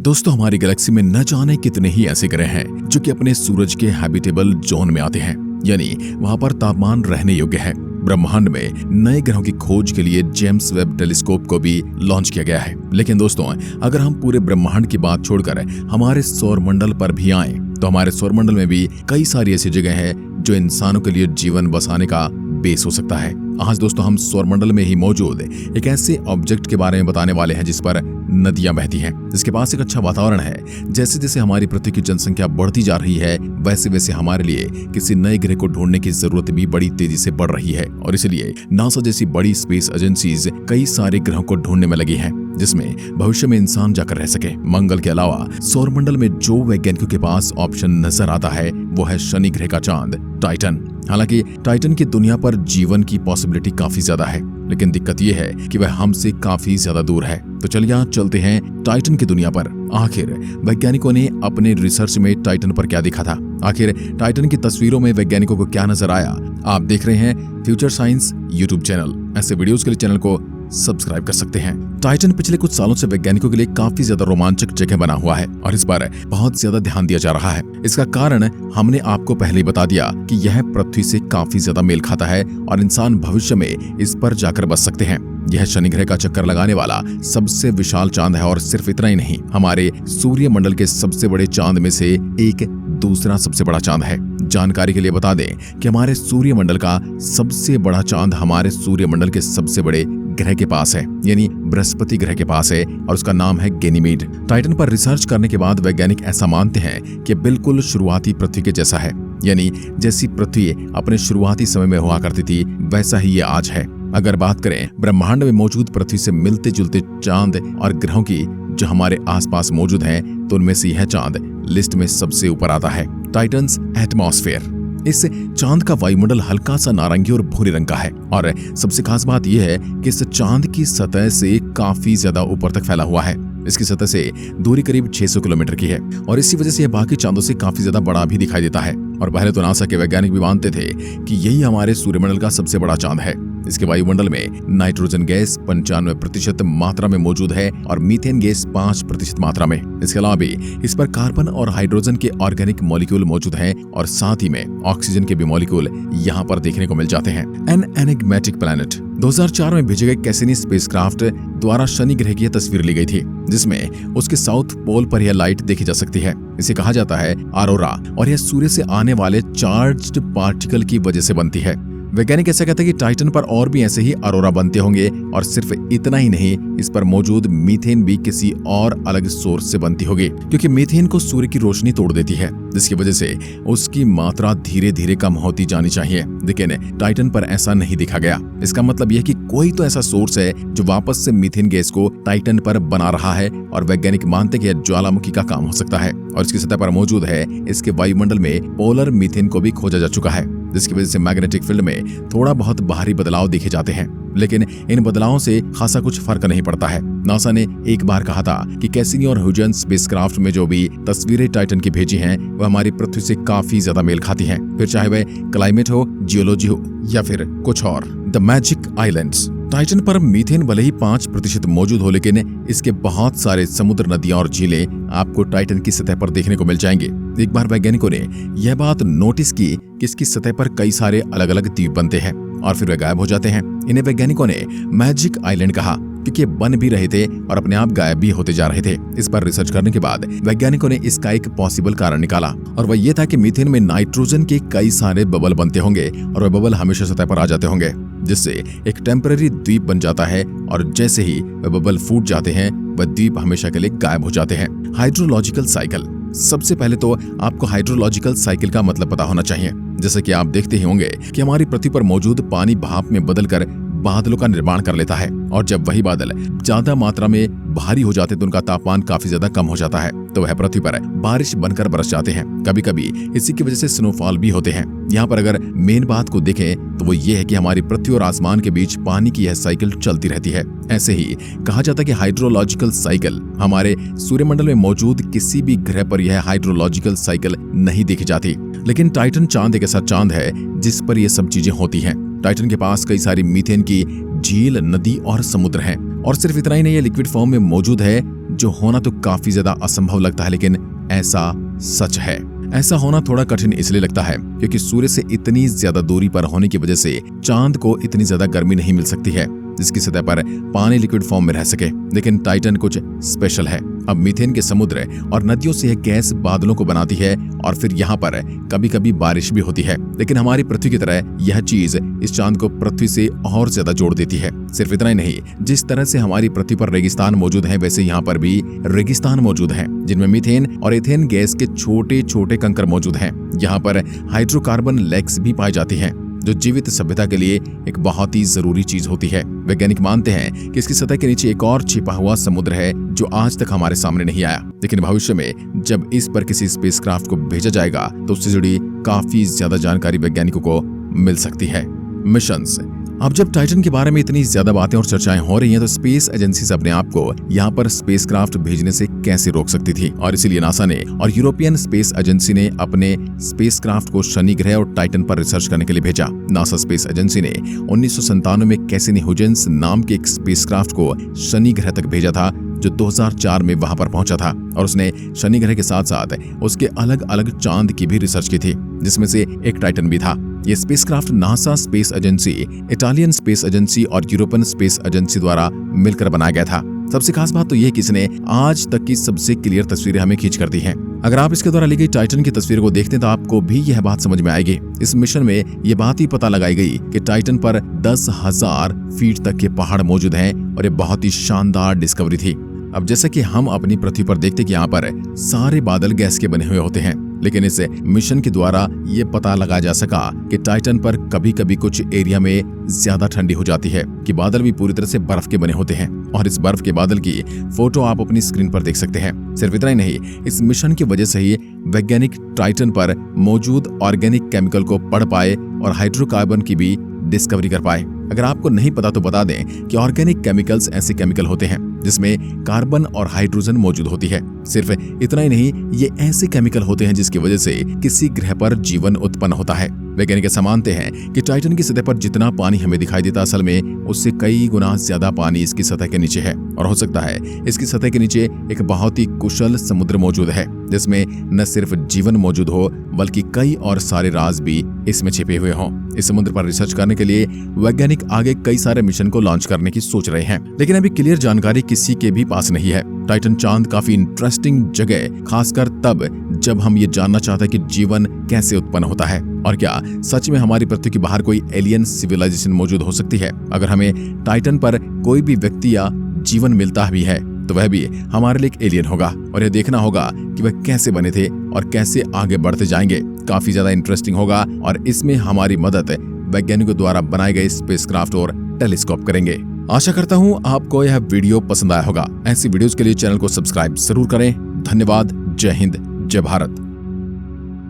दोस्तों, हमारी गैलेक्सी में न जाने कितने ही ऐसे ग्रह हैं जो कि अपने सूरज के हैबिटेबल जोन में आते हैं, यानी वहां पर तापमान रहने योग्य है। ब्रह्मांड में नए ग्रहों की खोज के लिए जेम्स वेब टेलीस्कोप को भी लॉन्च किया गया है। लेकिन दोस्तों, अगर हम पूरे ब्रह्मांड की बात छोड़कर हमारे सौरमंडल पर भी आएं, तो हमारे सौरमंडल में भी कई सारी ऐसी जगह है जो इंसानों के लिए जीवन बसाने का बेस हो सकता है। आज दोस्तों, हम सौरमंडल में ही मौजूद एक ऐसे ऑब्जेक्ट के बारे में बताने वाले हैं जिस पर नदियां बहती हैं, जिसके पास एक अच्छा वातावरण है। जैसे जैसे हमारी पृथ्वी की जनसंख्या बढ़ती जा रही है, वैसे वैसे हमारे लिए किसी नए ग्रह को ढूंढने की जरूरत भी बड़ी तेजी से बढ़ रही है। और इसलिए नासा जैसी बड़ी स्पेस एजेंसीज कई सारे ग्रहों को ढूंढने में लगी हैं, जिसमें भविष्य में इंसान जाकर रह सके। मंगल के अलावा सौरमंडल में जो वैज्ञानिकों के पास ऑप्शन नजर आता है वो है शनि ग्रह का चांद टाइटन। हालांकि टाइटन की दुनिया पर जीवन की पॉसिबिलिटी काफी ज्यादा है, लेकिन दिक्कत यह है कि वह हमसे काफी ज्यादा दूर है। तो चलिए चलते हैं टाइटन की दुनिया पर। आखिर वैज्ञानिकों ने अपने रिसर्च में टाइटन पर क्या देखा था? आखिर टाइटन की तस्वीरों में वैज्ञानिकों को क्या नजर आया? आप देख रहे हैं फ्यूचर साइंस यूट्यूब चैनल। ऐसे वीडियोस के लिए चैनल को सब्सक्राइब कर सकते हैं। टाइटन पिछले कुछ सालों से वैज्ञानिकों के लिए काफी ज्यादा रोमांचक जगह बना हुआ है और इस पर बहुत ज्यादा ध्यान दिया जा रहा है। इसका कारण हमने आपको पहले ही बता दिया कि यह पृथ्वी से काफी ज्यादा मेल खाता है और इंसान भविष्य में इस पर जाकर बस सकते हैं। यह शनि ग्रह का चक्कर लगाने वाला सबसे विशाल चांद है और सिर्फ इतना ही नहीं, हमारे सूर्यमंडल के सबसे बड़े चांद में से एक दूसरा सबसे बड़ा चांद है। जानकारी के लिए बता दें कि हमारे सूर्यमंडल का सबसे बड़ा चांद हमारे सूर्यमंडल के सबसे बड़े ग्रह के पास है, यानी बृहस्पति ग्रह के पास है और उसका नाम है गैनीमेड। टाइटन पर रिसर्च करने के बाद वैज्ञानिक ऐसा मानते हैं कि बिल्कुल शुरुआती पृथ्वी के जैसा है, यानी जैसी पृथ्वी अपने शुरुआती समय में हुआ करती थी वैसा ही ये आज है। अगर बात करें ब्रह्मांड में मौजूद पृथ्वी से मिलते जुलते चांद और ग्रहों की जो हमारे आसपास मौजूद हैं, तो उनमें से यह चांद लिस्ट में सबसे ऊपर आता है। Titans atmosphere. इस चांद का वायुमंडल हल्का सा नारंगी और भूरे रंग का है और सबसे खास बात यह है कि इस चांद की सतह से काफी ज्यादा ऊपर तक फैला हुआ है। इसकी सतह से दूरी करीब 600 किलोमीटर की है और इसी वजह से यह बाकी चांदों से काफी ज्यादा बड़ा भी दिखाई देता है। और पहले तो नासा के वैज्ञानिक भी मानते थे कि यही हमारे सूर्यमंडल का सबसे बड़ा चांद है। इसके वायुमंडल में नाइट्रोजन गैस 95% मात्रा में मौजूद है और मीथेन गैस 5% मात्रा में। इसके अलावा भी इस पर कार्बन और हाइड्रोजन के ऑर्गेनिक मॉलिक्यूल मौजूद हैं और साथ ही में ऑक्सीजन के भी मॉलिक्यूल यहाँ पर देखने को मिल जाते हैं। N enigmatic planet. 2004 में भेजे गए कैसिनी स्पेसक्राफ्ट द्वारा शनि ग्रह की तस्वीर ली गई थी, जिसमें उसके साउथ पोल पर यह लाइट देखी जा सकती है। इसे कहा जाता है ऑरोरा और यह सूर्य से आने वाले चार्ज्ड पार्टिकल की वजह से बनती है। वैज्ञानिक ऐसा कहते हैं कि टाइटन पर और भी ऐसे ही ऑरोरा बनते होंगे और सिर्फ इतना ही नहीं, इस पर मौजूद मीथेन भी किसी और अलग सोर्स से बनती होगी, क्योंकि मीथेन को सूर्य की रोशनी तोड़ देती है, जिसकी वजह से उसकी मात्रा धीरे धीरे कम होती जानी चाहिए। लेकिन टाइटन पर ऐसा नहीं देखा गया। इसका मतलब यह कि कोई तो ऐसा सोर्स है जो वापस से मीथेन गैस को टाइटन पर बना रहा है और वैज्ञानिक मानते हैं कि यह ज्वालामुखी का काम हो सकता है और इसकी सतह पर मौजूद है। इसके वायुमंडल में पोलर मीथेन को भी खोजा जा चुका है, जिसकी वजह से मैग्नेटिक फील्ड में थोड़ा बहुत बाहरी बदलाव देखे जाते हैं, लेकिन इन बदलावों से खासा कुछ फर्क नहीं पड़ता है। नासा ने एक बार कहा था कि कैसिनी और ह्यूजेंस स्पेसक्राफ्ट में जो भी तस्वीरें टाइटन की भेजी हैं, वह हमारी पृथ्वी से काफी ज्यादा मेल खाती हैं, फिर चाहे वह क्लाइमेट हो, जियोलॉजी हो या फिर कुछ और। The magic islands. टाइटन पर मीथेन भले ही 5% मौजूद हो, लेकिन इसके बहुत सारे समुद्र, नदियां और झीलें आपको टाइटन की सतह पर देखने को मिल जाएंगे। एक बार वैज्ञानिकों ने यह बात नोटिस की कि इसकी सतह पर कई सारे अलग अलग द्वीप बनते हैं और फिर वे गायब हो जाते हैं। इन्हें वैज्ञानिकों ने मैजिक आइलैंड कहा, क्योंकि बन भी रहे थे और अपने आप गायब भी होते जा रहे थे। इस पर रिसर्च करने के बाद वैज्ञानिकों ने इसका एक पॉसिबल कारण निकाला और वह ये था कि मीथेन में नाइट्रोजन के कई सारे बबल बनते होंगे और वह बबल हमेशा सतह पर आ जाते होंगे, जिससे एक टेम्पररी द्वीप बन जाता है और जैसे ही वह बबल फूट जाते हैं, वह द्वीप हमेशा के लिए गायब हो जाते हैं। Hydrological cycle. सबसे पहले तो आपको हाइड्रोलॉजिकल साइकिल का मतलब पता होना चाहिए। जैसे कि आप देखते ही होंगे कि हमारी पृथ्वी पर मौजूद पानी भाप में बदलकर बादलों का निर्माण कर लेता है और जब वही बादल ज्यादा मात्रा में भारी हो जाते तो उनका तापमान काफी ज्यादा कम हो जाता है, तो वह पृथ्वी पर बारिश बनकर बरस जाते हैं। कभी कभी इसी की वजह से स्नोफॉल भी होते हैं। यहाँ पर अगर मेन बात को देखें तो वो ये है कि हमारी पृथ्वी और आसमान के बीच पानी की यह साइकिल चलती रहती है। ऐसे ही कहा जाता है कि हाइड्रोलॉजिकल साइकिल हमारे सूर्यमंडल में मौजूद किसी भी ग्रह पर यह हाइड्रोलॉजिकल साइकिल नहीं देखी जाती, लेकिन टाइटन चांद एक ऐसा चांद है जिस पर यह सब चीजें होती हैं। टाइटन के पास कई सारी मीथेन की झील, नदी और समुद्र हैं और सिर्फ इतना ही नहीं, ये लिक्विड फॉर्म में मौजूद है जो होना तो काफी ज्यादा असंभव लगता है, लेकिन ऐसा सच है। ऐसा होना थोड़ा कठिन इसलिए लगता है क्योंकि सूर्य से इतनी ज्यादा दूरी पर होने की वजह से चांद को इतनी ज्यादा गर्मी नहीं मिल सकती है जिसकी सतह पर पानी लिक्विड फॉर्म में रह सके। लेकिन टाइटन कुछ स्पेशल है। अब मीथेन के समुद्र और नदियों से यह गैस बादलों को बनाती है और फिर यहाँ पर कभी कभी बारिश भी होती है। लेकिन हमारी पृथ्वी की तरह यह चीज इस चांद को पृथ्वी से और ज्यादा जोड़ देती है। सिर्फ इतना ही नहीं, जिस तरह से हमारी पृथ्वी पर रेगिस्तान मौजूद है, वैसे यहाँ पर भी रेगिस्तान मौजूद है जिनमें मीथेन और एथेन गैस के छोटे छोटे कंकर मौजूद हैं। यहाँ पर हाइड्रोकार्बन लेक्स भी पाई जाती हैं जो जीवित सभ्यता के लिए एक बहुत ही जरूरी चीज होती है। वैज्ञानिक मानते हैं कि इसकी सतह के नीचे एक और छिपा हुआ समुद्र है जो आज तक हमारे सामने नहीं आया, लेकिन भविष्य में जब इस पर किसी स्पेसक्राफ्ट को भेजा जाएगा तो उससे जुड़ी काफी ज्यादा जानकारी वैज्ञानिकों को मिल सकती है। मिशंस। अब जब टाइटन के बारे में इतनी ज्यादा बातें और चर्चाएं हो रही हैं तो स्पेस एजेंसीज अपने आप को यहाँ पर स्पेसक्राफ्ट भेजने से कैसे रोक सकती थी, और इसीलिए नासा ने और यूरोपियन स्पेस एजेंसी ने अपने स्पेसक्राफ्ट को शनि ग्रह और टाइटन पर रिसर्च करने के लिए भेजा। नासा स्पेस एजेंसी ने 1997 में कैसिनी हुजेंस नाम के एक स्पेसक्राफ्ट को शनि ग्रह तक भेजा था जो 2004 में वहां पर पहुंचा था, और उसने शनि ग्रह के साथ साथ उसके अलग अलग चांद की भी रिसर्च की थी जिसमें से एक टाइटन भी था। ये spacecraft NASA space agency, Italian space agency और यूरोपियन स्पेस एजेंसी द्वारा मिलकर बनाया गया था। सबसे खास बात तो यह कि इसने आज तक की सबसे क्लियर तस्वीरें हमें खींच कर दी हैं। अगर आप इसके द्वारा ली गई टाइटन की तस्वीर को देखते हैं तो आपको भी यह बात समझ में आएगी। इस मिशन में यह बात ही पता लगाई गई कि टाइटन पर 10,000 फीट तक के पहाड़ मौजूद हैं और ये बहुत ही शानदार डिस्कवरी थी। अब जैसा कि हम अपनी पृथ्वी पर देखते कि यहाँ पर सारे बादल गैस के बने हुए होते हैं, लेकिन इस मिशन के द्वारा ये पता लगाया जा सका कि टाइटन पर कभी कभी कुछ एरिया में ज्यादा ठंडी हो जाती है कि बादल भी पूरी तरह से बर्फ के बने होते हैं, और इस बर्फ के बादल की फोटो आप अपनी स्क्रीन पर देख सकते हैं। सिर्फ इतना ही नहीं, इस मिशन की वजह से ही वैज्ञानिक टाइटन पर मौजूद ऑर्गेनिक केमिकल को पढ़ पाए और हाइड्रोकार्बन की भी डिस्कवरी कर पाए। अगर आपको नहीं पता तो बता दें कि ऑर्गेनिक केमिकल्स ऐसे केमिकल होते हैं जिसमें कार्बन और हाइड्रोजन मौजूद होती है। सिर्फ इतना ही नहीं, ये ऐसे केमिकल होते हैं जिसकी वजह से किसी ग्रह पर जीवन उत्पन्न होता है। वैज्ञानिक ऐसा मानते हैं कि टाइटन की सतह पर जितना पानी हमें दिखाई देता असल में उससे कई गुना ज्यादा पानी इसकी सतह के नीचे है, और हो सकता है इसकी सतह के नीचे एक बहुत ही कुशल समुद्र मौजूद है जिसमें न सिर्फ जीवन मौजूद हो बल्कि कई और सारे राज भी इसमें छिपे हुए हों। इस समुद्र पर रिसर्च करने के लिए वैज्ञानिक आगे कई सारे मिशन को लॉन्च करने की सोच रहे हैं, लेकिन अभी क्लियर जानकारी किसी के भी पास नहीं है। टाइटन चांद काफी इंटरेस्टिंग जगह, खासकर तब जब हम ये जानना चाहते हैं कि जीवन कैसे उत्पन्न होता है और क्या सच में हमारी पृथ्वी के बाहर कोई एलियन सिविलाइजेशन मौजूद हो सकती है। अगर हमें टाइटन पर कोई भी व्यक्ति या जीवन मिलता भी है तो वह भी हमारे लिए एक एलियन होगा, और यह देखना होगा कि वह कैसे बने थे और कैसे आगे बढ़ते जाएंगे। काफी ज्यादा इंटरेस्टिंग होगा, और इसमें हमारी मदद वैज्ञानिकों द्वारा बनाए गए स्पेसक्राफ्ट और टेलीस्कोप करेंगे। आशा करता हूँ आपको यह वीडियो पसंद आया होगा। ऐसी वीडियोस के लिए चैनल को सब्सक्राइब जरूर करें। धन्यवाद। जय हिंद, जय भारत।